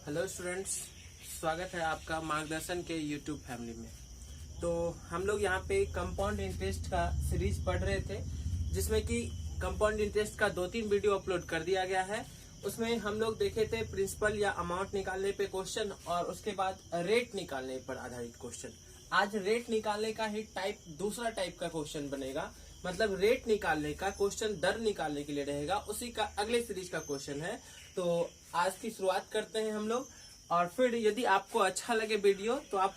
Hello students, स्वागत है आपका मार्गदर्शन के यूट्यूब फैमिली में। तो हम लोग यहाँ पे कंपाउंड इंटरेस्ट का सीरीज पढ़ रहे थे, जिसमें कि कंपाउंड इंटरेस्ट का 2-3 वीडियो अपलोड कर दिया गया है। उसमें हम लोग देखे थे प्रिंसिपल या अमाउंट निकालने पे क्वेश्चन और उसके बाद रेट निकालने पर आधारित क्वेश्चन। आज रेट निकालने का ही दूसरा टाइप का क्वेश्चन बनेगा, मतलब रेट निकालने का क्वेश्चन दर निकालने के लिए रहेगा, उसी का अगले सीरीज का क्वेश्चन है। तो आज की शुरुआत करते हैं हम लोग। और फिर यदि आपको अच्छा लगे वीडियो तो आप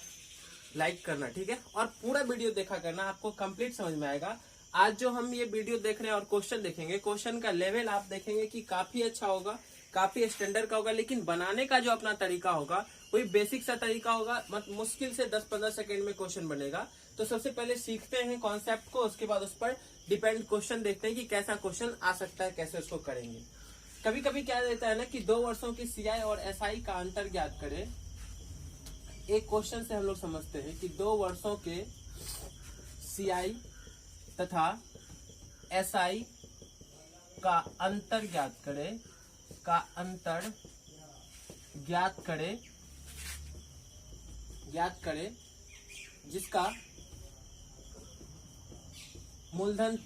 लाइक करना, ठीक है, और पूरा वीडियो देखा करना, आपको कंप्लीट समझ में आएगा। आज जो हम ये वीडियो देख रहे हैं और क्वेश्चन देखेंगे, क्वेश्चन का लेवल आप देखेंगे कि काफी अच्छा होगा, काफी स्टैंडर्ड का होगा, लेकिन बनाने का जो अपना तरीका होगा वही बेसिक सा तरीका होगा। मुश्किल से 10-15 सेकेंड में क्वेश्चन बनेगा। तो सबसे पहले सीखते हैं कॉन्सेप्ट को, उसके बाद उस पर डिपेंड क्वेश्चन देखते हैं कि कैसा क्वेश्चन आ सकता है, कैसे उसको करेंगे। कभी कभी क्या रहता है ना कि 2 वर्षों की सीआई और एसआई का अंतर ज्ञात करें। एक क्वेश्चन से हम लोग समझते हैं कि 2 वर्षों के सीआई तथा एसआई का अंतर ज्ञात करें, ज्ञात करें जिसका मूलधन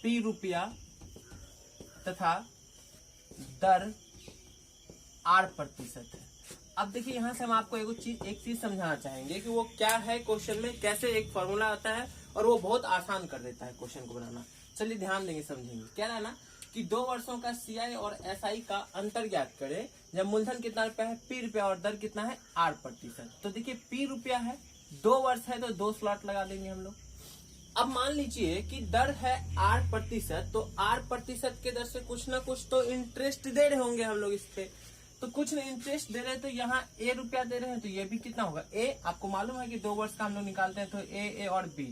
P रुपया, तथा दर R% है। अब देखिए, यहां से हम आपको एक चीज समझाना चाहेंगे कि वो क्या है, क्वेश्चन में कैसे एक फॉर्मूला आता है और वो बहुत आसान कर देता है क्वेश्चन को बनाना। चलिए ध्यान देंगे, समझेंगे। क्या रहा ना कि 2 वर्षों का सीआई और एसआई का अंतर ज्ञात करें जब मूलधन कितना रुपया है, P रुपया, और दर कितना है, R%। तो देखिए P रुपया है, 2 वर्ष है तो 2 स्लॉट लगा देंगे हम लोग। अब मान लीजिए कि दर है R%, तो R% के दर से कुछ ना कुछ तो इंटरेस्ट दे रहे होंगे हम लोग इस पे। तो कुछ ना इंटरेस्ट दे रहे हैं, तो यहाँ A रुपया दे रहे हैं, तो ये भी कितना होगा, A। आपको मालूम है कि 2 वर्ष का हम लोग निकालते हैं, तो A और B,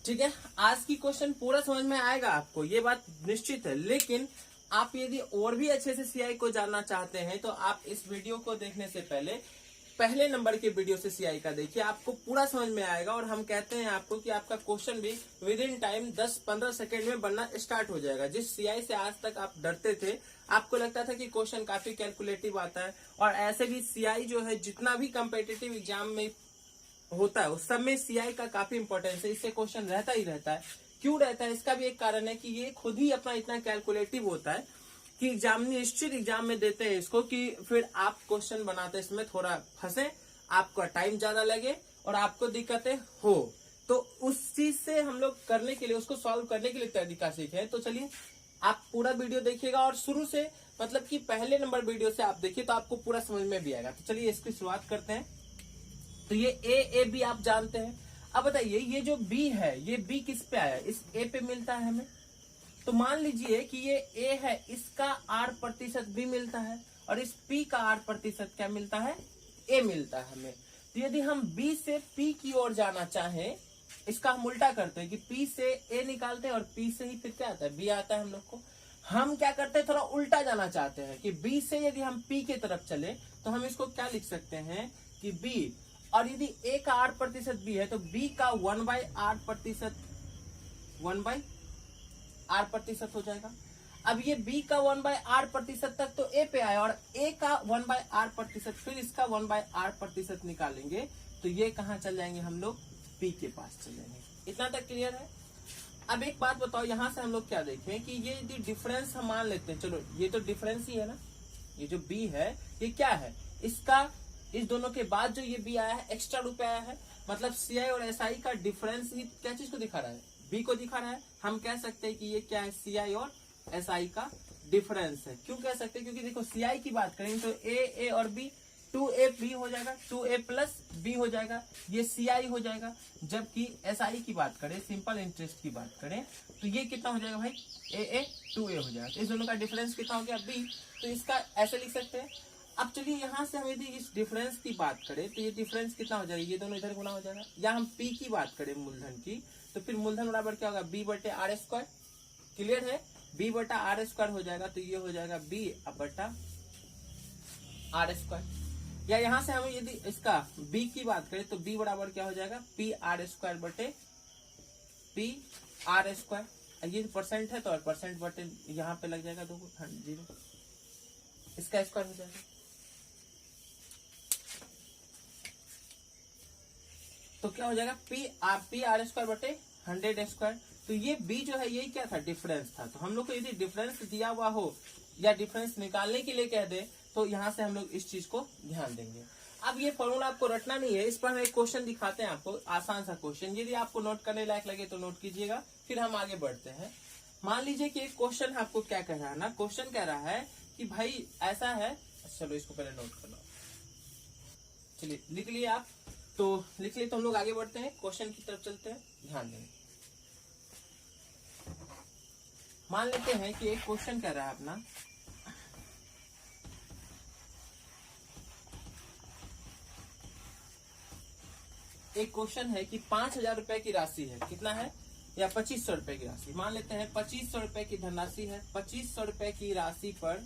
ठीक है। आज की क्वेश्चन पूरा समझ में आएगा आपको, ये बात निश्चित है। लेकिन आप यदि और भी अच्छे से सीआई को जानना चाहते हैं तो आप इस वीडियो को देखने से पहले नंबर के वीडियो से सीआई का देखिए, आपको पूरा समझ में आएगा। और हम कहते हैं आपको कि आपका क्वेश्चन भी विद इन टाइम 10-15 सेकेंड में बनना स्टार्ट हो जाएगा। जिस सीआई से आज तक आप डरते थे, आपको लगता था कि क्वेश्चन काफी कैलकुलेटिव आता है, और ऐसे भी सीआई जो है जितना भी कम्पिटिटिव एग्जाम में होता है उस सब में सीआई का काफी इंपॉर्टेंस है। इससे क्वेश्चन रहता ही रहता है। क्यों रहता है, इसका भी एक कारण है कि ये खुद ही अपना इतना कैलकुलेटिव होता है कि निश्चित एग्जाम में देते हैं इसको, कि फिर आप क्वेश्चन बनाते इसमें थोड़ा फंसे, आपका टाइम ज्यादा लगे और आपको दिक्कतें हो। तो उस चीज से हम लोग करने के लिए, उसको सॉल्व करने के लिए तरीका सीखे। तो चलिए आप पूरा वीडियो देखिएगा, और शुरू से मतलब कि पहले नंबर वीडियो से आप देखिए तो आपको पूरा समझ में भी आएगा। तो चलिए इसकी शुरुआत करते हैं। तो ये ए बी आप जानते हैं। अब बताइए, ये जो बी है, ये बी किस पे आया, इस ए पे मिलता है हमें। तो मान लीजिए कि ये ए है, इसका R% भी मिलता है, और इस P का R% क्या मिलता है, A मिलता है हमें। तो यदि हम B से P की ओर जाना चाहें, इसका हम उल्टा करते हैं कि P से A निकालते हैं और P से ही फिर क्या आता है, B आता है हम लोग को। हम क्या करते हैं, थोड़ा उल्टा जाना चाहते हैं कि B से यदि हम P की तरफ चले तो हम इसको क्या लिख सकते हैं कि B, और यदि A का R% B है तो B का 1/R% हो जाएगा। अब ये B का 1/R% तक तो A पे आया, और A का 1/R%, फिर इसका 1/R% निकालेंगे तो ये कहाँ चल जाएंगे, हम लोग P के पास चल जाएंगे। इतना तक क्लियर है। अब एक बात बताओ, यहां से हम लोग क्या देखें कि ये यदि डिफरेंस हम मान लेते हैं, चलो ये तो डिफरेंस ही है ना, ये जो B है ये क्या है, इसका इस दोनों के बाद जो ये B आया है, एक्स्ट्रा रुपया आया है, मतलब सीआई और एसआई का डिफरेंस ही क्या चीज को दिखा रहा है, B को दिखा रहा है। हम कह सकते हैं कि ये क्या है, सीआई और एसआई का डिफरेंस है। क्यों कह सकते हैं, क्योंकि देखो सीआई की बात करेंगे तो ए और B, 2AB हो जाएगा, 2A+B हो जाएगा, ये सीआई हो जाएगा। जबकि एसआई की बात करें, सिंपल इंटरेस्ट की बात करें, तो ये कितना हो जाएगा भाई, AA 2A हो जाएगा। तो इस दोनों का डिफरेंस कितना हो गया, B। तो इसका ऐसे लिख सकते हैं। अब चलिए यहां से हम यदि इस डिफरेंस की बात करें तो ये डिफरेंस कितना हो जाएगा, ये दोनों इधर गुना हो जाएगा। या हम P की बात करें मूलधन की, तो फिर मूलधन बराबर क्या होगा, B/R²। क्लियर है, B/R² हो जाएगा, तो ये हो जाएगा B/R²। या यहां से हम यदि इसका B की बात करें तो B बराबर क्या हो जाएगा, PR² ये परसेंट है तो परसेंट बटे यहाँ पे लग जाएगा 2 0, इसका स्क्वायर हो जाएगा। तो क्या हो जाएगा पी आर स्क्वायर बटे 100 स्क्वायर। तो ये बी जो है यही क्या था, डिफरेंस था। तो हम लोग को यदि डिफरेंस दिया हुआ हो या डिफरेंस निकालने के लिए कह दे तो यहाँ से हम लोग इस चीज को ध्यान देंगे। अब ये फॉर्मूला आपको रटना नहीं है, इस पर हम एक क्वेश्चन दिखाते हैं आपको, आसान सा क्वेश्चन। यदि आपको नोट करने लायक लगे तो नोट कीजिएगा, फिर हम आगे बढ़ते हैं। मान लीजिए कि एक क्वेश्चन आपको क्या कह रहा है ना, क्वेश्चन कह रहा है कि भाई ऐसा है, चलो इसको पहले नोट कर लो, चलिए लिख लिए आप, तो लिख लिए तो हम लोग आगे बढ़ते हैं, क्वेश्चन की तरफ चलते हैं, ध्यान देंगे। मान लेते हैं कि एक क्वेश्चन कह रहा है अपना, एक क्वेश्चन है कि 5,000 रुपए की राशि है, कितना है, या 2,500 रुपए की राशि, मान लेते हैं 2,500 रुपए की धनराशि है। 2,500 रुपए की राशि पर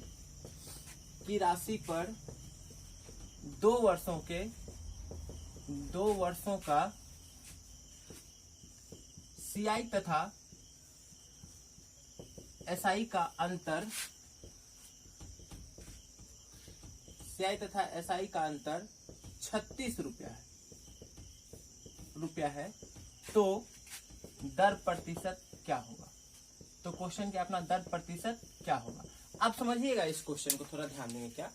2 वर्षों का CI तथा SI का अंतर, CI तथा SI का अंतर 36 रुपया है, तो दर प्रतिशत क्या होगा। तो क्वेश्चन क्या अपना, दर प्रतिशत क्या होगा। अब समझिएगा इस क्वेश्चन को, थोड़ा ध्यान देंगे। क्या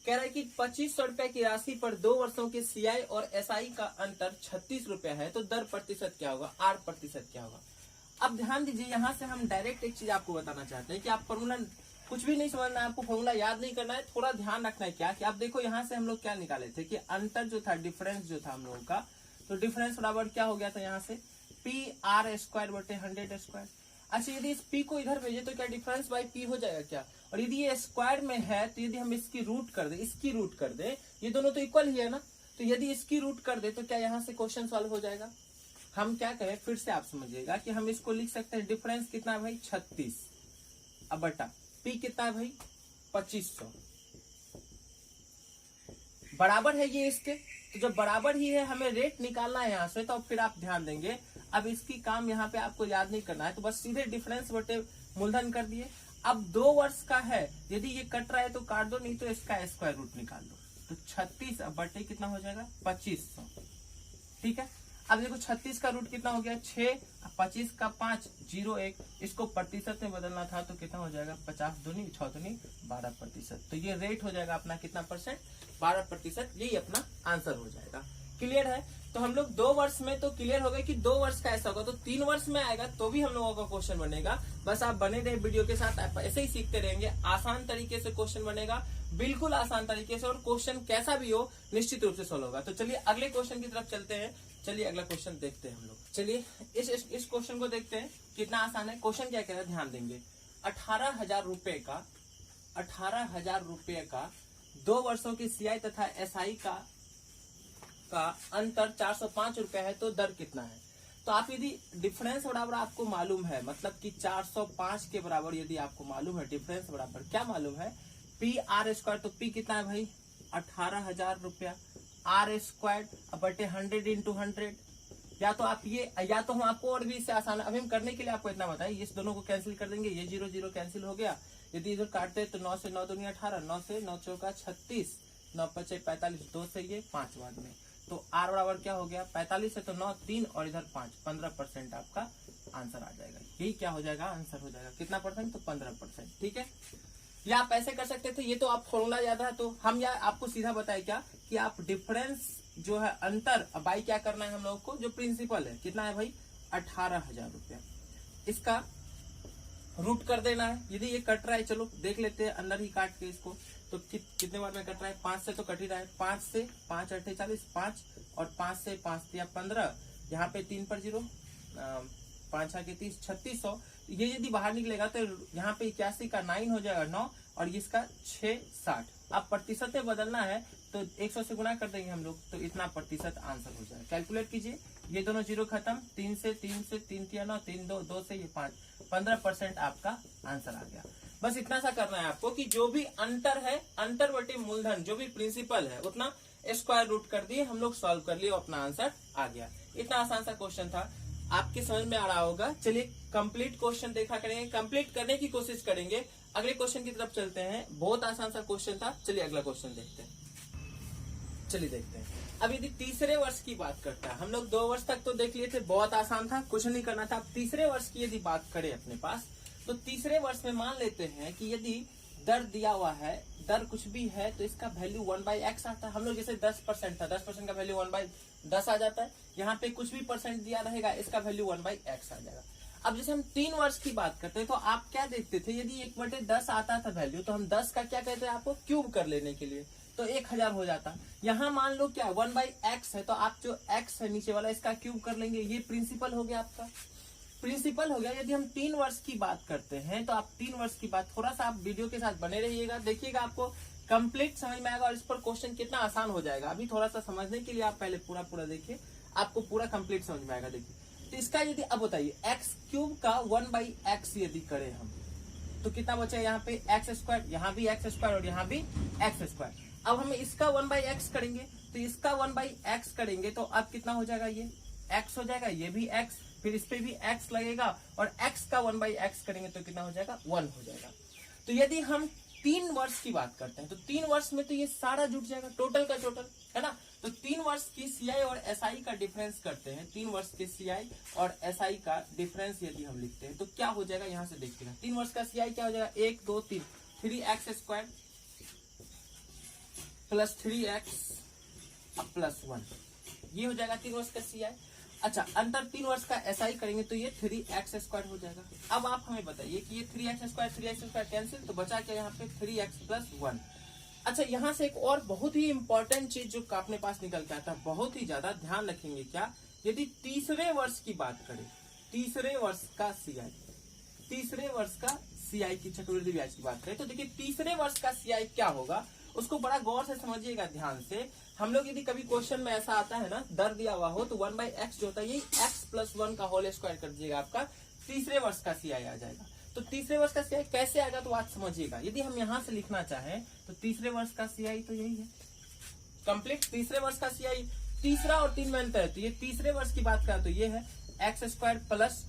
कह रहा है कि 2,500 रुपए की राशि पर 2 वर्षों के CI और SI का अंतर 36 रुपया है, तो दर प्रतिशत क्या होगा, R प्रतिशत क्या होगा। अब ध्यान दीजिए, यहाँ से हम डायरेक्ट एक चीज आपको बताना चाहते हैं कि आप फॉर्मूला कुछ भी नहीं समझना है, आपको फॉर्मूला याद नहीं करना है, थोड़ा ध्यान रखना है। क्या कि आप देखो यहाँ से हम लोग क्या निकाले थे कि अंतर जो था, डिफरेंस जो था हम लोगों का, तो डिफरेंस बराबर क्या हो गया था यहाँ से PR स्क्वायर बटे 100 स्क्वायर। अच्छा, यदि इस P को इधर भेजे तो क्या डिफरेंस बाई P हो जाएगा क्या, और यदि ये स्क्वायर में है तो यदि हम इसकी रूट कर दे, ये दोनों तो इक्वल ही है ना, तो यदि इसकी रूट कर दे तो क्या यहाँ से क्वेश्चन सॉल्व हो जाएगा। हम क्या कहें, फिर से आप समझिएगा कि हम इसको लिख सकते हैं, डिफरेंस कितना है भाई 36, अब बटा P कितना है भाई 2,500, बराबर है ये इसके। तो जब बराबर ही है, हमें रेट निकालना है यहाँ से, तो अब फिर आप ध्यान देंगे, अब इसकी काम यहाँ पे आपको याद नहीं करना है, तो बस सीधे डिफरेंस बटे मूलधन कर दिए। अब 2 वर्ष का है, यदि ये कट रहा है तो काट दो, नहीं तो इसका स्क्वायर रूट निकाल दो, तो 36 अब बटे कितना हो जाएगा 2,500, ठीक है। अब देखो 36 का रूट कितना हो गया 6, 25 का 5 01, इसको प्रतिशत में बदलना था तो कितना हो जाएगा 50 दूनी 6 दूनी 12%। तो ये रेट हो जाएगा अपना कितना परसेंट, 12%, यही अपना आंसर हो जाएगा। क्लियर है। तो हम लोग 2 वर्ष में तो क्लियर हो गए कि 2 वर्ष का ऐसा होगा, तो 3 वर्ष में आएगा तो भी हम लोगों का क्वेश्चन बनेगा। बस आप बने रहे वीडियो के साथ, आप ऐसे ही सीखते रहेंगे, आसान तरीके से क्वेश्चन बनेगा, बिल्कुल आसान तरीके से, और क्वेश्चन कैसा भी हो निश्चित रूप से सोल्व होगा। तो चलिए अगले क्वेश्चन की तरफ चलते हैं। चलिए अगला क्वेश्चन देखते हैं हम लोग। चलिए इस क्वेश्चन को देखते हैं, कितना आसान है। क्वेश्चन क्या कह रहा है, ध्यान देंगे। 18,000 रुपए का 2 वर्षों की CI तथा SI का अंतर 405 रुपए है, तो दर कितना है। तो आप यदि डिफरेंस बराबर आपको मालूम है, मतलब कि 405 के बराबर यदि आपको मालूम है, डिफरेंस बराबर क्या मालूम है, PR स्क्वायर, तो P कितना है भाई 18,000 रुपया, R स्क्वायर बटे 100 इंटू 100, या तो आप ये, या तो हम आपको और भी इससे आसान, अभी हम करने के लिए आपको इतना बताएं, इस दोनों को कैंसिल कर देंगे, ये 0 0 कैंसिल हो गया। यदि इधर काटते तो 9 से 9 दूनी 18, 9 से 9 चौका 36, 9 पचे 45, 2 से ये 5 बाद में, तो R बराबर क्या हो गया 45 है तो 9 3 और इधर 5, 15% आपका आंसर आ जाएगा। यही क्या हो जाएगा, आंसर हो जाएगा कितना परसेंट, तो 15%, ठीक है। या आप ऐसे कर सकते थे, ये तो आप फॉर्मूला याद है, तो हम या आपको सीधा बताए क्या कि आप डिफरेंस जो है अंतर बाई क्या करना है हम लोग को, जो प्रिंसिपल है कितना है भाई 18,000 रुपया, इसका रूट कर देना है। यदि ये कट रहा है, चलो देख लेते हैं अंदर ही काट के इसको, तो कितने बार में कट रहा है, 5 से तो कट ही रहा है, 5 से 5 8 40, 5 और 5 से 5 दिया 15, यहाँ पे 3 पर 0, 5 6 के 30, 3600। ये यदि बाहर निकलेगा तो यहाँ पे 81 का 9 हो जाएगा 9, और इसका 6 60। अब प्रतिशत में बदलना है तो 100 से गुना कर देंगे हम लोग, तो इतना प्रतिशत आंसर हो जाएगा। कैलकुलेट कीजिए, ये दोनों 0 खत्म, 3 से 3 3 9, 3 2 2 से ये 5, 15% आपका आंसर आ गया। बस इतना सा करना है आपको कि जो भी अंतर है, अंतर बटे मूलधन, जो भी प्रिंसिपल है उतना स्क्वायर रूट कर दिए, हम लोग सॉल्व कर लिए, अपना आंसर आ गया। इतना आसान सा क्वेश्चन था। आपके समझ में आ रहा होगा। चलिए कंप्लीट क्वेश्चन देखा करेंगे, कंप्लीट करने की कोशिश करेंगे। अगले क्वेश्चन की तरफ चलते हैं। बहुत आसान सा क्वेश्चन था। चलिए अगला क्वेश्चन देखते हैं। चलिए देखते हैं। अब यदि तीसरे वर्ष की बात करता है, हम लोग 2 वर्ष तक तो देख लिए थे, बहुत आसान था, कुछ नहीं करना था। अब तीसरे वर्ष की यदि बात करें अपने पास, तो तीसरे वर्ष में मान लेते हैं कि यदि दर दिया हुआ है, दर कुछ भी है तो इसका वैल्यू 1/x आता है। हम लोग जैसे 10% था, 10% का वैल्यू 1/10 आ जाता है। यहाँ पे कुछ भी परसेंट दिया रहेगा, इसका वैल्यू 1/x आ जाएगा। अब जैसे हम 3 वर्ष की बात करते हैं तो आप क्या देखते थे, यदि 1/10 आता था वैल्यू, तो हम 10 का क्या कहते हैं आपको, क्यूब कर लेने के लिए, तो 1000 हो जाता। यहाँ मान लो क्या 1/x है, तो आप जो x है नीचे वाला, इसका क्यूब कर लेंगे। ये प्रिंसिपल हो गया, आपका प्रिंसिपल हो गया। यदि हम 3 वर्ष की बात करते हैं तो आप 3 वर्ष की बात, थोड़ा सा आप वीडियो के साथ बने रहिएगा, देखिएगा, आपको कंप्लीट समझ में आएगा और इस पर क्वेश्चन कितना आसान हो जाएगा। अभी थोड़ा सा समझने के लिए आप पहले पूरा देखिए, आपको पूरा कंप्लीट समझ में आएगा। देखिए तो इसका यदि अब बताइए एक्स क्यूब का 1/x यदि करें हम, तो कितना बचेगा, यहाँ पे x², यहाँ भी x² और यहाँ भी x²। अब हम इसका 1/x करेंगे, तो इसका 1/x करेंगे तो अब कितना हो जाएगा, ये x हो जाएगा, ये भी x, फिर इस पे भी x लगेगा, और x का 1/x करेंगे तो कितना हो जाएगा, 1 हो जाएगा। तो यदि हम 3 वर्ष की बात करते हैं तो 3 वर्ष में तो ये सारा जुट जाएगा, टोटल का टोटल, है ना। तो 3 वर्ष की CI और SI का डिफरेंस करते हैं। 3 वर्ष के CI और SI का डिफरेंस यदि हम लिखते हैं तो क्या हो जाएगा, यहाँ से देखिएगा। 3 वर्ष का CI क्या हो जाएगा, 1 2 3, 3x² प्लस 3x प्लस 1, ये हो जाएगा 3 वर्ष का CI। अच्छा, अंतर 3 वर्ष का SI करेंगे तो ये 3x² हो जाएगा। अब आप हमें बताइए कि ये 3x² कैंसिल, तो बचा क्या यहाँ पे 3x प्लस 1। अच्छा, यहाँ से एक और बहुत ही इंपॉर्टेंट चीज जो अपने पास निकल के आता है, बहुत ही ज्यादा ध्यान रखेंगे। क्या, यदि तीसरे वर्ष की बात करें, तीसरे वर्ष का CI, तीसरे वर्ष का CI की चक्रवृद्धि ब्याज की बात करें, तो देखिए तीसरे वर्ष का CI क्या होगा, उसको बड़ा गौर से समझिएगा, ध्यान से। हम लोग यदि कभी क्वेश्चन में ऐसा आता है ना, दर दिया हुआ हो, तो 1/x जो होता है, यही x प्लस 1 का होल स्क्वायर कर दीजिएगा, आपका तीसरे वर्ष का CI आ जाएगा। तो तीसरे वर्ष का CI कैसे आएगा, तो बात समझिएगा। यदि हम यहाँ से लिखना चाहें तो तीसरे वर्ष का CI तो यही है, कंप्लीट तीसरे वर्ष का CI। तीसरा और 3 में अंतर है, तो ये तीसरे वर्ष की बात करें तो ये है x² प्लस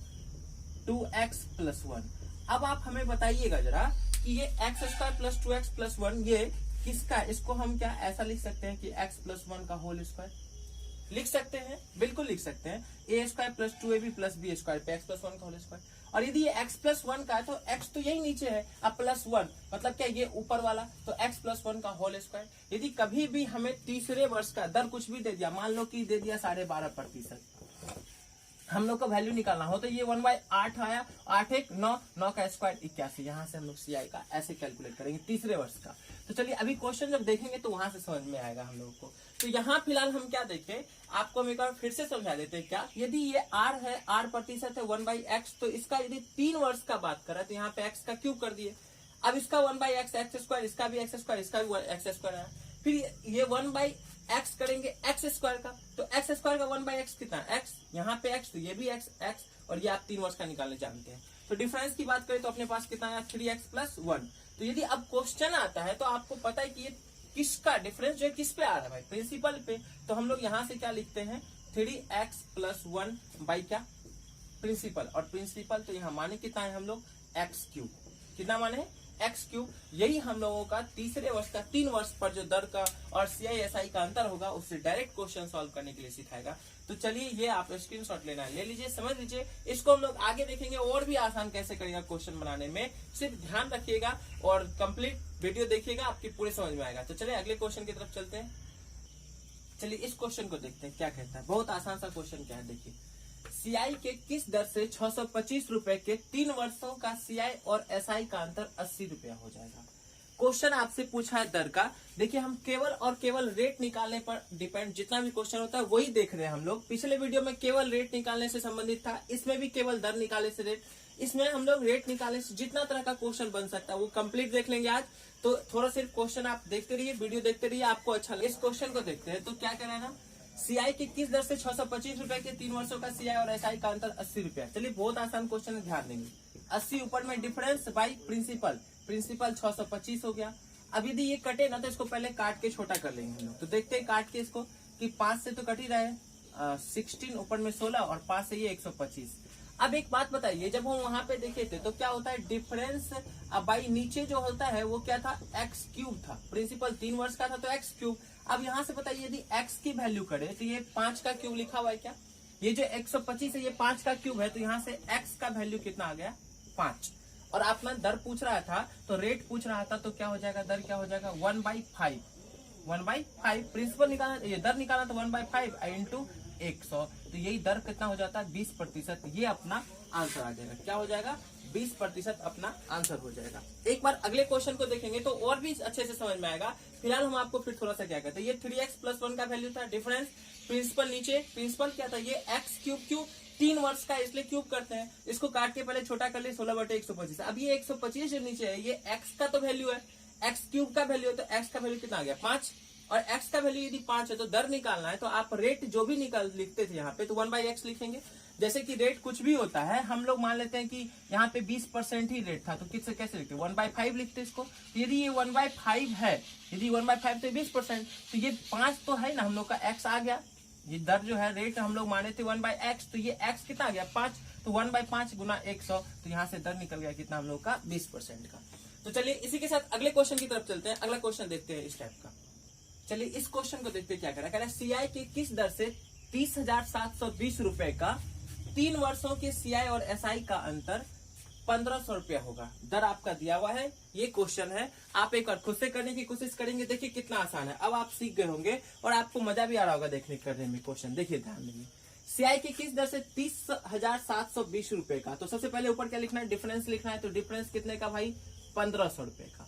2x प्लस 1। अब आप हमें बताइएगा जरा कि ये x² प्लस 2x प्लस 1 ये किसका, इसको हम क्या ऐसा लिख सकते हैं कि x प्लस 1 का होल स्क्वायर लिख सकते हैं, बिल्कुल लिख सकते हैं। a² plus 2ab plus b² पे x प्लस 1 का होल स्क्वायर। और यदि ये x प्लस 1 का है तो x तो यही नीचे है, अब प्लस 1 मतलब क्या, ये ऊपर वाला, तो x प्लस 1 का होल स्क्वायर। यदि कभी भी हमें तीसरे वर्ष का दर कुछ भी दे दिया, मान लो कि दे दिया 12.5%, हम लोग का वैल्यू निकालना हो तो ये 1/8 आया, 8 1 9, 9 का स्क्वायर 81। यहाँ से हम लोग CI का ऐसे कैलकुलेट करेंगे तीसरे वर्ष का। तो चलिए अभी क्वेश्चन जब देखेंगे तो वहां से समझ में आएगा हम लोगों को। तो यहाँ फिलहाल हम क्या देखें, आपको हम एक बार फिर से समझा देते हैं। क्या, यदि ये R है, R% है 1/x, तो इसका यदि 3 वर्ष का बात करें तो यहाँ पे x का क्यूब कर दिए। अब इसका 1/x x², इसका भी x², इसका भी x² है। फिर ये 1/x करेंगे x² का, तो x² का 1/x कितना, x, यहाँ पे x, तो ये भी x, और ये आप 3 वर्ष का निकालने जानते हैं। तो डिफरेंस की बात करें तो अपने पास कितना है, 3x प्लस 1। तो यदि अब क्वेश्चन आता है तो आपको पता है कि ये किसका डिफरेंस जो है किस पे आ रहा है भाई, प्रिंसिपल पे। तो हम लोग यहाँ से क्या लिखते हैं, 3x प्लस 1 बाई क्या, प्रिंसिपल, और प्रिंसिपल तो यहाँ माने कितना है हम लोग, x³। कितना माने, x³। यही हम लोगों का तीसरे वर्ष का 3 वर्ष पर जो दर का और CI SI का अंतर होगा, उससे डायरेक्ट क्वेश्चन सॉल्व करने के लिए सिखाएगा। तो चलिए ये आप स्क्रीनशॉट लेना है, ले लीजिए, समझ लीजिए। इसको हम लोग आगे देखेंगे और भी आसान कैसे करेगा क्वेश्चन बनाने में, सिर्फ ध्यान रखिएगा और कंप्लीट वीडियो देखिएगा, आपकी पूरे समझ में आएगा। तो चलिए अगले क्वेश्चन की तरफ चलते हैं। चलिए इस क्वेश्चन को देखते हैं क्या कहता है। बहुत आसान सा क्वेश्चन क्या है, देखिए। CI के किस दर से 625 रुपए के 3 वर्षों का CI और SI का अंतर 80 रुपया हो जाएगा। क्वेश्चन आपसे पूछा है दर का। देखिए हम केवल और केवल रेट निकालने पर डिपेंड, जितना भी क्वेश्चन होता है वही देख रहे हैं हम लोग। पिछले वीडियो में केवल रेट निकालने से संबंधित था, इसमें भी केवल दर निकालने से रेट, इसमें हम लोग रेट निकालने से जितना तरह का क्वेश्चन बन सकता है वो कंप्लीट देख लेंगे आज। तो थोड़ा सिर्फ क्वेश्चन आप देखते रहिए, वीडियो देखते रहिए, आपको अच्छा लगे। इस क्वेश्चन को देखते हैं। तो क्या कह रहा है ना, CI के किस दर से 625 रुपए के 3 वर्षों का CI और SI का अंतर 80 रुपया। चलिए बहुत आसान क्वेश्चन है, ध्यान देंगे। 80 ऊपर में डिफरेंस बाई प्रिंसिपल, प्रिंसिपल 625 हो गया। अब यदि ये कटे ना तो इसको पहले काट के छोटा कर लेंगे हम लोग। तो देखते हैं काट के इसको कि 5 से तो कट ही रहा है, 16, ऊपर में 16 और 5 से ये 125। अब एक बात बताइए, जब हम वहां पे देखे थे तो क्या होता है डिफरेंस बाई नीचे जो होता है वो क्या था, एक्स क्यूब था। प्रिंसिपल 3 वर्ष का था तो एक्स क्यूब। अब यहाँ से बताइए यदि एक्स की वैल्यू करे तो ये 5 का क्यूब लिखा हुआ है क्या, ये जो 125 है ये 5 का क्यूब है, तो यहाँ से एक्स का वैल्यू कितना आ गया 5। और आपने दर पूछ रहा था तो रेट पूछ रहा था, तो क्या हो जाएगा दर क्या हो जाएगा 1/5। 1/5 प्रिंसिपल निकालना, ये दर निकालना तो 1/5 इंटू 100, तो यही दर कितना हो जाता है 20%। ये अपना आंसर आ जाएगा, क्या हो जाएगा 20% अपना आंसर हो जाएगा। एक बार अगले क्वेश्चन को देखेंगे तो और भी अच्छे से समझ में आएगा। फिलहाल हम आपको फिर थोड़ा सा क्या कहते हैं, ये 3x + 1 का वैल्यू था, डिफरेंस प्रिंसिपल नीचे, प्रिंसिपल क्या था ये एक्स क्यूब 3 वर्ष का इसलिए क्यूब करते हैं, इसको काट के पहले छोटा कर ले 16/125। अब ये 125 जो नीचे है ये एक्स का तो वैल्यू है, एक्स क्यूब का वैल्यू है, तो एक्स का वैल्यू कितना आ गया 5, और x का वैल्यू यदि 5 है तो दर निकालना है, तो आप रेट जो भी लिखते थे यहाँ पे तो 1/x लिखेंगे। जैसे कि रेट कुछ भी होता है, हम लोग मान लेते हैं कि यहाँ पे 20% ही रेट था, तो किससे कैसे लिखते 1/5 लिखते इसको। यदि ये 1/5 है, यदि 1/5 तो 20%, तो ये 5 तो है ना हम लोग का x आ गया। ये दर जो है रेट हम लोग माने थे 1/x, तो ये x कितना आ गया 5, तो 1/5 गुना 100, तो यहाँ से दर निकल गया कितना हम लोग का 20% का। तो चलिए इसी के साथ अगले क्वेश्चन की तरफ चलते हैं। अगला क्वेश्चन देखते हैं इस टाइप का। चलिए इस क्वेश्चन को देखते क्या कह रहा है सीआई के किस दर से 30,720 रुपए का 3 वर्षों के सीआई और एसआई का अंतर 1500 रुपया होगा। दर आपका दिया हुआ है, ये क्वेश्चन है, आप एक बार खुद से करने की कोशिश करेंगे, देखिए कितना आसान है। अब आप सीख गए होंगे और आपको मजा भी आ रहा होगा देखने करने में क्वेश्चन। देखिए ध्यान देंगे, सीआई की किस दर से 30,720 रुपए का, तो सबसे पहले ऊपर क्या लिखना है डिफरेंस लिखना है, तो डिफरेंस कितने का भाई 1500 रुपए का।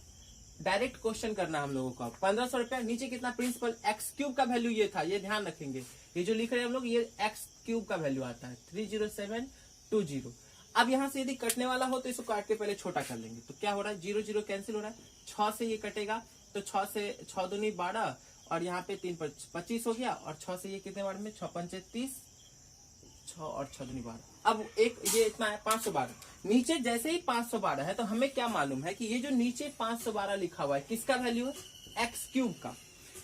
डायरेक्ट क्वेश्चन करना हम लोगों का 1500 रुपया, नीचे कितना प्रिंसिपल एक्स क्यूब का वैल्यू ये था, ये ध्यान रखेंगे, ये जो लिख रहे हैं हम लोग ये एक्स क्यूब का वैल्यू आता है 30720। अब यहाँ से यदि कटने वाला हो तो इसको काट के पहले छोटा कर लेंगे, तो क्या हो रहा है 0 0 कैंसिल हो रहा है, 6 से ये कटेगा, तो 6 से 6 दूनी 12 और यहाँ पे 3 पर 25 हो गया, और 6 से ये कितने बार में 6 पंचे 30, 6 और 6 दूनी 12। अब एक ये इतना है 512, नीचे जैसे ही 512 है तो हमें क्या मालूम है कि ये जो नीचे 512 लिखा हुआ है किसका वैल्यू है एक्स क्यूब का,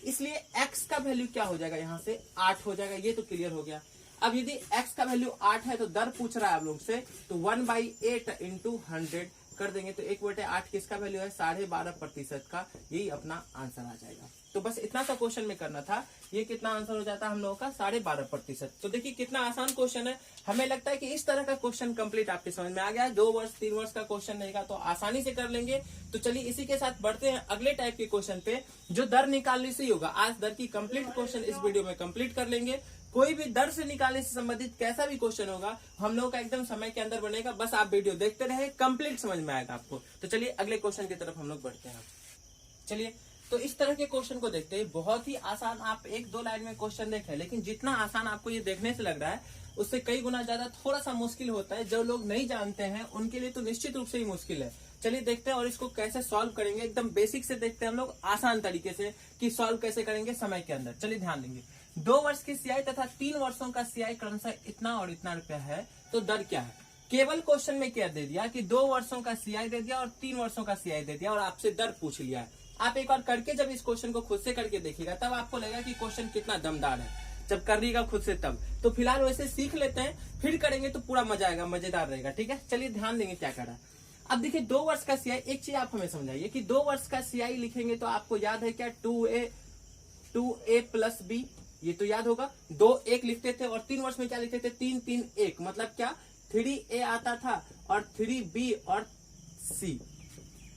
इसलिए x का वैल्यू क्या हो जाएगा यहाँ से 8 हो जाएगा। ये तो क्लियर हो गया। अब यदि x का वैल्यू 8 है तो दर पूछ रहा है आप लोग से, तो 1/8 इंटू 100 कर देंगे, तो 1/8 किसका वैल्यू है 12.5% का, यही अपना आंसर आ जाएगा। तो बस इतना सा क्वेश्चन में करना था, ये कितना आंसर हो जाता है हम लोगों का 12.5%। तो देखिए कितना आसान क्वेश्चन है। हमें लगता है कि इस तरह का क्वेश्चन कंप्लीट आपके समझ में आ गया है। 2 वर्ष 3 वर्ष का क्वेश्चन रहेगा तो आसानी से कर लेंगे। तो चलिए इसी के साथ बढ़ते हैं अगले टाइप के क्वेश्चन पे, जो दर निकालने से ही होगा। आज दर की कंप्लीट क्वेश्चन इस वीडियो में कंप्लीट कर लेंगे। कोई भी दर से निकालने से संबंधित कैसा भी क्वेश्चन होगा हम लोगों का एकदम समय के अंदर बनेगा, बस आप वीडियो देखते रहे, कंप्लीट समझ में आएगा आपको। तो चलिए अगले क्वेश्चन की तरफ हम लोग बढ़ते हैं। चलिए तो इस तरह के क्वेश्चन को देखते हैं, बहुत ही आसान, आप 1-2 लाइन में क्वेश्चन देखें, लेकिन जितना आसान आपको ये देखने से लग रहा है उससे कई गुना ज्यादा थोड़ा सा मुश्किल होता है। जो लोग नहीं जानते हैं उनके लिए तो निश्चित रूप से ही मुश्किल है। चलिए देखते हैं और इसको कैसे सॉल्व करेंगे, एकदम बेसिक से देखते हैं हम लोग आसान तरीके से कि सॉल्व कैसे करेंगे समय के अंदर। चलिए ध्यान देंगे, 2 वर्ष की सीआई तथा 3 वर्षों का सीआई क्रमशः इतना और इतना रुपया है, तो दर क्या है। केवल क्वेश्चन में क्या दे दिया कि 2 वर्षों का सीआई दे दिया और 3 वर्षों का सीआई दे दिया और आपसे दर पूछ लिया है। आप एक बार करके जब इस क्वेश्चन को खुद से करके देखिएगा तब आपको लगेगा कि क्वेश्चन कितना दमदार है, जब करिएगा खुद से तब। तो फिलहाल वैसे सीख लेते हैं, फिर करेंगे तो पूरा मजा आएगा, मजेदार रहेगा। ठीक है, चलिए ध्यान देंगे क्या कर रहा है। अब देखिए 2 वर्ष का सीआई, एक चीज आप हमें समझाइए कि 2 वर्ष का सीआई लिखेंगे तो आपको याद है क्या 2a + b, ये तो याद होगा। 2 1 लिखते थे और 3 वर्ष में क्या लिखते थे 3 3 1, मतलब क्या 3a आता था और 3b और c।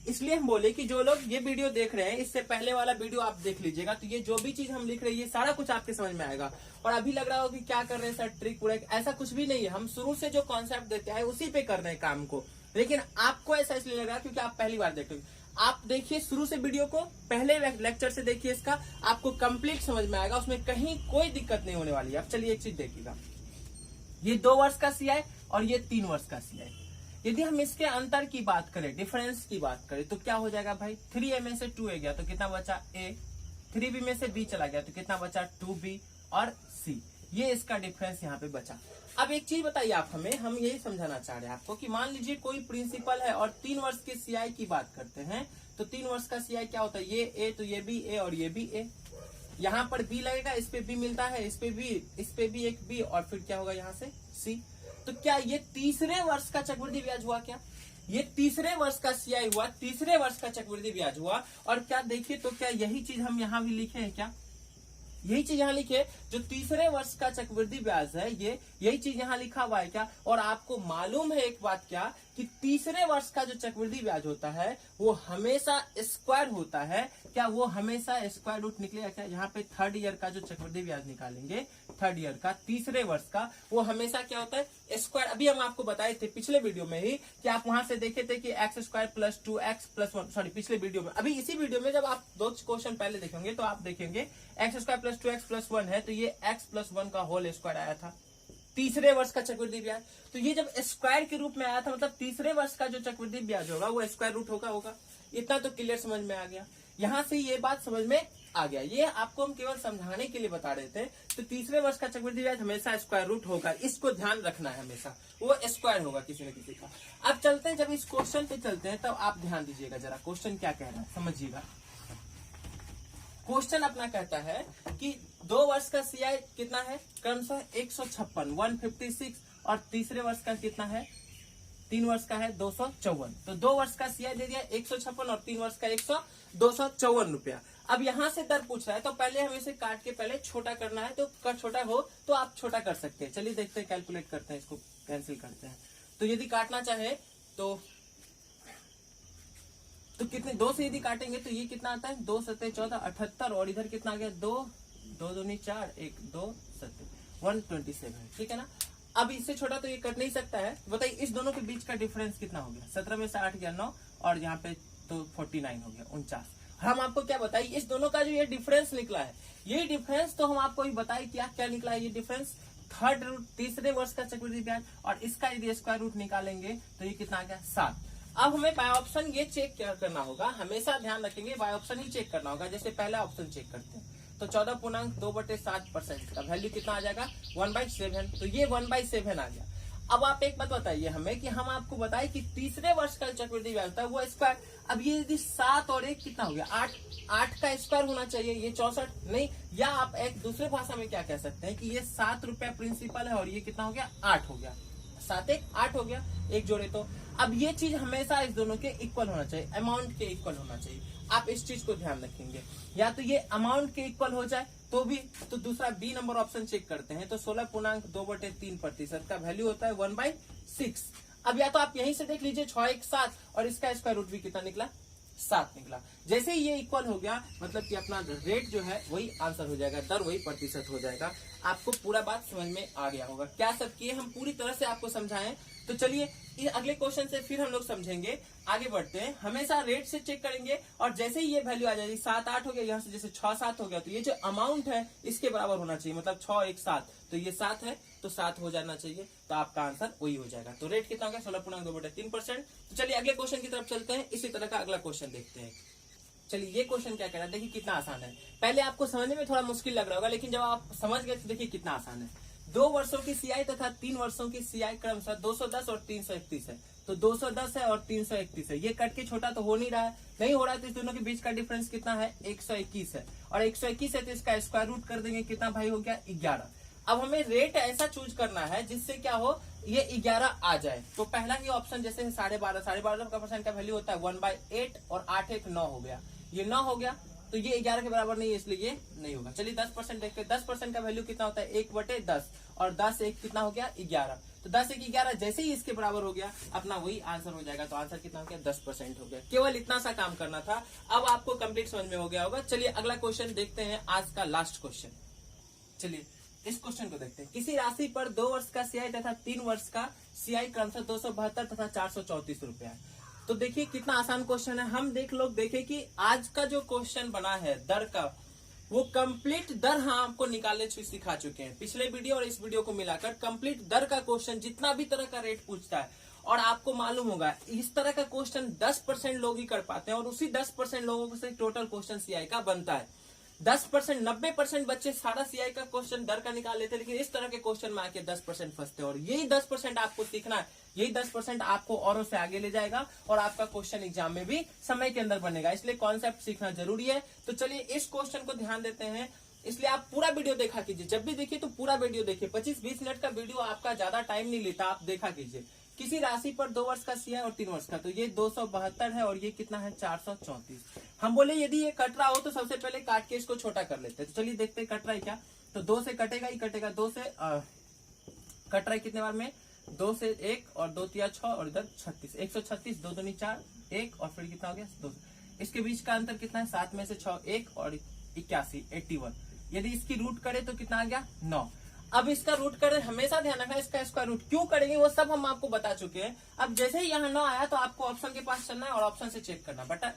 इसलिए हम बोले कि जो लोग ये वीडियो देख रहे हैं इससे पहले वाला वीडियो आप देख लीजिएगा, तो ये जो भी चीज हम लिख रहे हैं ये सारा कुछ आपके समझ में आएगा। और अभी लग रहा हो कि क्या कर रहे हैं सर ट्रिक व्रिक, ऐसा कुछ भी नहीं है। हम शुरू से जो कॉन्सेप्ट देते हैं उसी पे कर रहे हैं काम को, लेकिन आपको ऐसा इसलिए लग रहा है क्योंकि आप पहली बार देख रहे हो। आप देखिए शुरू से वीडियो को, पहले लेक्चर से देखिए, इसका आपको कंप्लीट समझ में आएगा, उसमें कहीं कोई दिक्कत नहीं होने वाली है। अब चलिए एक चीज देखिएगा, ये 2 वर्ष का सीआई और ये 3 वर्ष का सीआई। यदि हम इसके अंतर की बात करें, डिफरेंस की बात करें, तो क्या हो जाएगा भाई 3a में से 2a गया तो कितना बचा a, 3b में से b चला गया तो कितना बचा 2b और c। ये इसका डिफरेंस यहाँ पे बचा। अब एक चीज बताइए आप हमें, हम यही समझाना चाह रहे हैं आपको कि मान लीजिए कोई प्रिंसिपल है और 3 वर्ष के सीआई की बात करते हैं, तो 3 वर्ष का सीआई क्या होता है, ये a तो ये भी a और ये भी a। यहाँ पर बी लगेगा, इस पे बी मिलता है, इस पे भी एक बी, और फिर क्या होगा यहाँ से सी। तो क्या ये तीसरे वर्ष का चक्रवृद्धि ब्याज हुआ? क्या ये तीसरे वर्ष का सीआई हुआ, तीसरे वर्ष का चक्रवृद्धि ब्याज हुआ? और क्या देखिए, तो क्या यही चीज हम यहाँ भी लिखे हैं? क्या यही चीज यहाँ लिखे, जो तीसरे वर्ष का चक्रवृद्धि ब्याज है, ये यही चीज यहाँ लिखा हुआ है क्या? और आपको मालूम है एक बात क्या, कि तीसरे वर्ष का जो चक्रवृद्धि ब्याज होता है वो हमेशा स्क्वायर होता है। क्या वो हमेशा स्क्वायर रूट निकलेगा? क्या यहाँ पे थर्ड ईयर का जो चक्रवृद्धि ब्याज निकालेंगे, थर्ड ईयर का तीसरे वर्ष का, वो हमेशा क्या होता है? स्क्वायर। अभी हम आपको बताए थे पिछले वीडियो में ही कि आप वहां से देखे थे कि x square plus 2x plus 1, sorry पिछले वीडियो में, अभी इसी वीडियो में जब आप 2 क्वेश्चन पहले देखेंगे तो आप देखेंगे x square plus 2x plus 1 है, तो ये x प्लस 1 का होल स्क्वायर आया था तीसरे वर्ष का चक्रवृद्धि ब्याज। तो ये जब स्क्वायर के रूप में आया था, मतलब तीसरे वर्ष का जो चक्रवृद्धि ब्याज होगा वो स्क्वायर रूट होगा। इतना तो क्लियर समझ में आ गया, यहाँ से ये बात समझ में आ गया। ये आपको हम केवल समझाने के लिए बता रहे थे। तो तीसरे वर्ष का चक्रवृद्धि ब्याज हमेशा स्क्वायर रूट होगा, इसको ध्यान रखना है, हमेशा वो स्क्वायर होगा किसी न किसी का। अब चलते हैं, जब इस क्वेश्चन पे चलते हैं तब आप ध्यान दीजिएगा जरा, क्वेश्चन क्या कह रहा है समझिएगा। क्वेश्चन अपना कहता है कि 2 वर्ष का सीआई कितना है? क्रमशः 156, 156, और तीसरे वर्ष का कितना है? 3 वर्ष का है 254। तो 2 वर्ष का सीआई दे दिया 156 और 3 वर्ष का 254 रुपया। अब यहाँ से दर पूछ रहा है, तो पहले हमें इसे काट के पहले छोटा करना है, तो कर छोटा हो तो आप छोटा कर सकते हैं। चलिए देखते हैं, कैलकुलेट करते हैं, इसको कैंसिल करते हैं। तो यदि काटना चाहे तो कितने, 2 से यदि काटेंगे तो ये कितना आता है? 2 सत्ते 14, 78, और इधर कितना आ गया? 2 दूनी 4, 1 2 सत्ते 127, ठीक है ना। अब इससे छोटा तो ये कट नहीं सकता है। बताइए इस दोनों के बीच का डिफरेंस कितना हो गया? 17 में से 8 गया 9, और यहाँ पे तो 49 हो गया 49। हम आपको क्या बताइए, इस दोनों का जो ये डिफरेंस निकला है, ये डिफरेंस तो हम आपको बताइए क्या निकला है। ये डिफरेंस थर्ड रूट तीसरे वर्ष का चक्रवृद्धि ब्याज, और इसका यदि स्क्वायर रूट निकालेंगे तो ये कितना आ गया? 7। अब हमें बाय ऑप्शन ये चेक करना होगा, हमेशा ध्यान रखेंगे बाय ऑप्शन ही चेक करना होगा। जैसे पहला ऑप्शन चेक करते हैं, तो 14.2/7% का वैल्यू कितना आ जाएगा? 1/7। तो ये 1/7 आ गया। अब आप एक बात बताइए हमें, कि हम आपको बताए कि तीसरे वर्ष का चक्रवृद्धि ब्याज था वो स्क्वायर। अब ये यदि 7 और 1 कितना हो गया? 8 का स्क्वायर होना चाहिए, ये 64 नहीं। या आप एक दूसरे भाषा में क्या कह सकते हैं कि ये 7 रुपया प्रिंसिपल है, और ये कितना हो गया? 8 हो गया। 7 1 8 हो गया, एक जोड़े तो। अब ये चीज हमेशा इस दोनों के इक्वल होना चाहिए, अमाउंट के इक्वल होना चाहिए। आप इस चीज को ध्यान रखेंगे, या तो ये अमाउंट के इक्वल हो जाए तो भी, तो दूसरा बी नंबर ऑप्शन चेक करते हैं, तो 16.2/3% का वैल्यू होता है 1/6। अब या तो आप यहीं से देख लीजिए 6 1 7, और इसका स्क्वायर रूट भी कितना निकला? 7 निकला। जैसे ही ये इक्वल हो गया, मतलब कि अपना रेट जो है वही आंसर हो जाएगा, दर वही प्रतिशत हो जाएगा। आपको पूरा बात समझ में आ गया होगा। क्या सब किए हम पूरी तरह से आपको समझाएं। तो चलिए अगले क्वेश्चन से फिर हम लोग समझेंगे, आगे बढ़ते हैं। हमेशा रेट से चेक करेंगे, और जैसे ही ये वैल्यू आ जाएगी 7 8 हो गया, यहाँ से जैसे 6 7 हो गया, तो ये जो अमाउंट है इसके बराबर होना चाहिए, मतलब 6 1 7, तो ये 7 है तो 7 हो जाना चाहिए, तो आपका आंसर वही हो जाएगा। तो रेट कितना हो गया? 16.2/3%। तो चलिए अगले क्वेश्चन की तरफ चलते हैं, इसी तरह का अगला क्वेश्चन देखते हैं। चलिए ये क्वेश्चन क्या कह रहा है, देखिए कितना आसान है। पहले आपको समझने में थोड़ा मुश्किल लग रहा होगा, लेकिन जब आप समझ गए तो देखिए कितना आसान है। 2 वर्षों की सीआई तथा 3 वर्षों की सीआई क्रमशः 210 और 331 है। तो 210 है और 331 है, ये कट के छोटा तो हो नहीं रहा है, नहीं हो रहा है, तो इस दोनों के बीच का डिफरेंस कितना है? 121 है, और 121 है तो इसका स्क्वायर रूट कर देंगे, कितना भाई हो गया? 11। अब हमें रेट ऐसा चूज करना है जिससे क्या हो, ये 11 आ जाए। तो पहला ही ऑप्शन जैसे 12.5 का परसेंट का वैल्यू होता है 1/8, और 8 1 9 हो गया, ये 9 हो गया, तो ये 11 के बराबर नहीं है, इसलिए ये नहीं होगा। चलिए 10% देखते हैं, 10% का वैल्यू कितना होता है? 1/10, और 10 1 कितना हो गया? 11। तो 10 1 11 जैसे ही इसके बराबर हो गया, अपना वही आंसर हो जाएगा। तो आंसर कितना हो गया? 10% हो गया। केवल इतना सा काम करना था, अब आपको कंप्लीट समझ में हो गया होगा। चलिए अगला क्वेश्चन देखते हैं, आज का लास्ट क्वेश्चन। चलिए इस क्वेश्चन को देखते हैं। किसी राशि पर 2 वर्ष का सीआई तथा 3 वर्ष का सीआई क्रमशः 272 तथा 434 रुपया है। तो देखिए कितना आसान क्वेश्चन है। हम देखे कि आज का जो क्वेश्चन बना है दर का, वो कंप्लीट दर हम आपको निकालने सिखा चुके हैं। पिछले वीडियो और इस वीडियो को मिलाकर कंप्लीट दर का क्वेश्चन, जितना भी तरह का रेट पूछता है, और आपको मालूम होगा इस तरह का क्वेश्चन 10% लोग ही कर पाते हैं, और उसी 10% लोगों से टोटल क्वेश्चन सीआई का बनता है। 10% 90% बच्चे सारा सीआई का क्वेश्चन दर का निकाल लेते हैं, लेकिन इस तरह के क्वेश्चन में आके 10% फंसते हैं। और यही 10% आपको सीखना है, यही 10% आपको औरों से आगे ले जाएगा, और आपका क्वेश्चन एग्जाम में भी समय के अंदर बनेगा। इसलिए कॉन्सेप्ट सीखना जरूरी है। तो चलिए इस क्वेश्चन को ध्यान देते हैं। इसलिए आप पूरा वीडियो देखा कीजिए, जब भी देखिए तो पूरा वीडियो देखिए। 25-20 मिनट का वीडियो आपका ज्यादा टाइम नहीं लेता, आप देखा कीजिए। किसी राशि पर 2 वर्ष का सीआई और 3 वर्ष का, तो ये 272 है और ये कितना है 434। हम बोले यदि ये कट रहा हो तो सबसे पहले काट के इसको छोटा कर लेते हैं। तो चलिए देखते हैं कट रहा है क्या। तो 2 से कटेगा ही कटेगा, 2 से कट रहा है कितने बार में, 2 से 1 और 2 तिया 6 और इधर 36, 136, 2 दूनी 4, 1 और फिर कितना हो गया 2। इसके बीच का अंतर कितना है, 7 में से 6 1 और 81, 81। यदि इसकी रूट करे तो कितना आ गया 9। अब इसका रूट करें, हमेशा ध्यान रखना इसका स्क्वायर रूट क्यों करेंगे वो सब हम आपको बता चुके हैं। अब जैसे ही यहाँ 9 आया तो आपको ऑप्शन के पास चलना है और ऑप्शन से चेक करना। बटा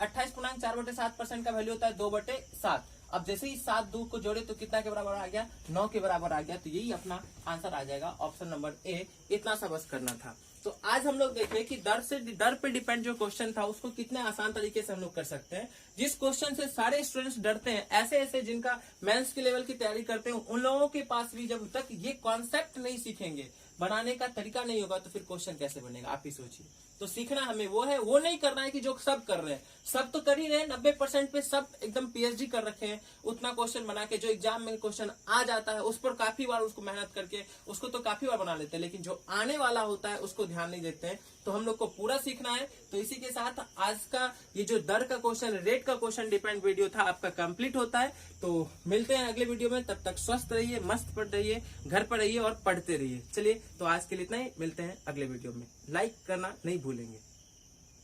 28.4/7% का वैल्यू होता है 2/7। अब जैसे ही 7 2 को जोड़े तो कितना के बराबर आ गया, 9 के बराबर आ गया। तो यही अपना आंसर आ जाएगा, ऑप्शन नंबर ए। इतना सा बस करना था। तो आज हम लोग देखें कि दर पे डिपेंड जो क्वेश्चन था उसको कितने आसान तरीके से हम लोग कर सकते हैं। जिस क्वेश्चन से सारे स्टूडेंट्स डरते हैं, ऐसे ऐसे जिनका मेंस के लेवल की तैयारी करते हैं, उन लोगों के पास भी जब तक ये कॉन्सेप्ट नहीं सीखेंगे, बनाने का तरीका नहीं होगा, तो फिर क्वेश्चन कैसे बनेगा आप ही सोचिए। तो सीखना हमें वो है, वो नहीं करना है कि जो सब कर रहे हैं। सब तो कर ही रहे हैं, 90% पे सब एकदम पीएचडी कर रखे हैं। उतना क्वेश्चन बना के जो एग्जाम में क्वेश्चन आ जाता है उस पर काफी बार उसको मेहनत करके उसको तो काफी बार बना लेते हैं, लेकिन जो आने वाला होता है उसको ध्यान नहीं देते हैं। तो हम लोग को पूरा सीखना है। तो इसी के साथ आज का ये जो दर का क्वेश्चन, रेट का क्वेश्चन डिपेंड वीडियो था आपका कंप्लीट होता है। तो मिलते हैं अगले वीडियो में, तब तक स्वस्थ रहिए, मस्त पढ़ रहिए, घर पर रहिए और पढ़ते रहिए। चलिए तो आज के लिए इतना ही, मिलते हैं अगले वीडियो में। लाइक करना नहीं भूलेंगे।